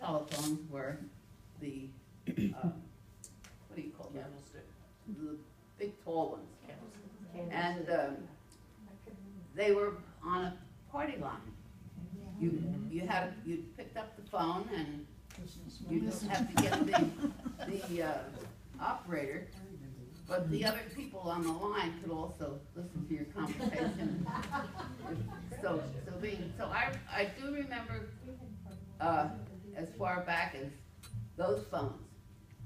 telephones were the, what do you call them? Candlestick. The big tall ones. Candlestick. And they were on a party line. You picked up the phone and you just have to get the operator, but the other people on the line could also listen to your conversation. So I do remember as far back as those phones.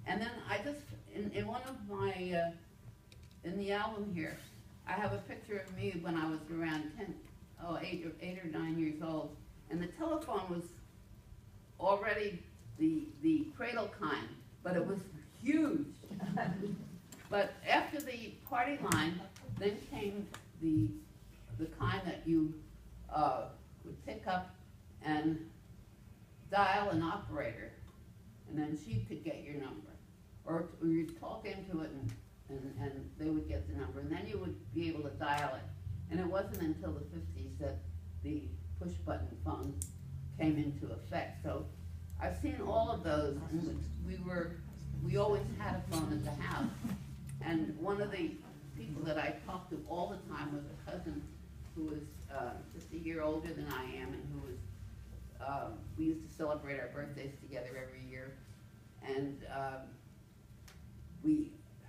And then I just, in one of my, in the album here, I have a picture of me when I was around 8 or 9 years old, and the telephone was already the cradle kind, but it was huge. But after the party line, then came the kind that you would pick up and dial an operator, and then she could get your number. Or you'd talk into it and they would get the number, and then you would be able to dial it. And it wasn't until the 50s that the push-button phones came into effect. So I've seen all of those, and we always had a phone at the house. And one of the people that I talked to all the time was a cousin who was just a year older than I am, and who was, we used to celebrate our birthdays together every year. And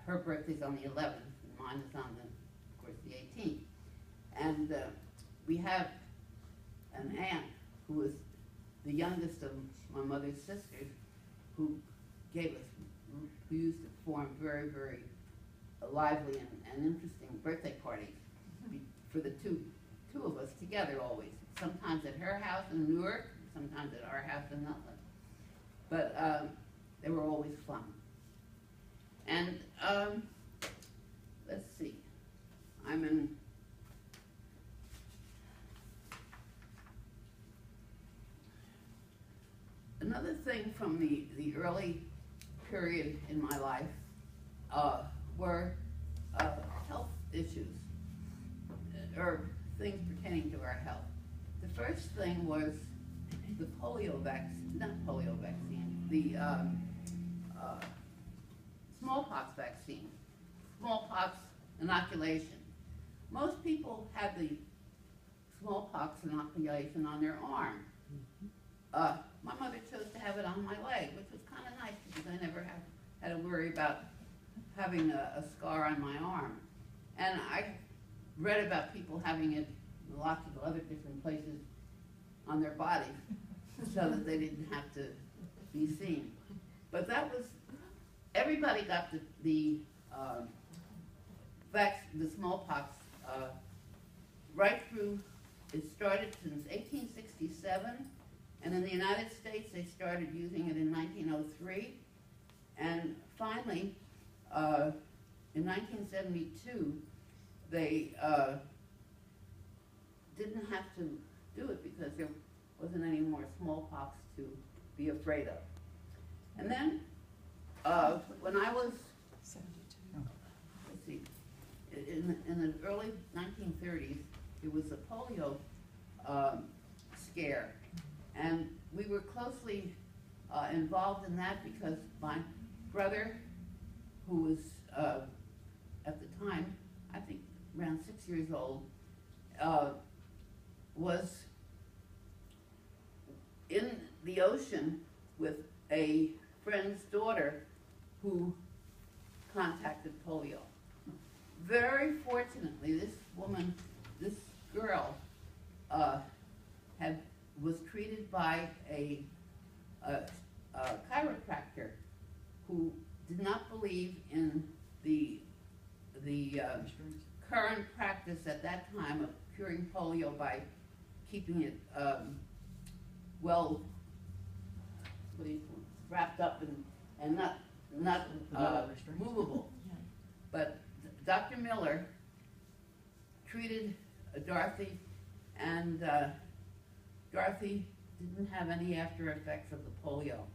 her birthday's on the 11th, and mine is on of course, the 18th. And we have an aunt who was the youngest of my mother's sisters, who who used to form very, very lively and interesting birthday parties for the two of us together always. Sometimes at her house in Newark, sometimes at our house in Nutley. But they were always fun. And let's see, I'm in another thing from the early period in my life were health issues, or things pertaining to our health. The first thing was the polio vaccine, not polio vaccine, the smallpox vaccine, smallpox inoculation. Most people had the smallpox inoculation on their arm. My mother chose to have it on my leg, which was kind of nice because I never had to worry about having a scar on my arm. And I read about people having it in lots of other different places on their bodies so that they didn't have to be seen. But that was, everybody got the smallpox right through, it started since 1867, and in the United States they started using it in 1903, and finally in 1972 they didn't have to do it because there wasn't any more smallpox to be afraid of. And then when I was, let's see, in the early 1930s, there was a polio scare, and we were closely involved in that because my brother, who was at the time, I think around 6 years old, was in the ocean with a friend's daughter who contacted polio. Very fortunately, this girl was treated by a chiropractor who did not believe in the current practice at that time of curing polio by keeping it well, what do you call it, wrapped up and not movable. But Dr. Miller treated Dorothy, and Dorothy didn't have any after effects of the polio.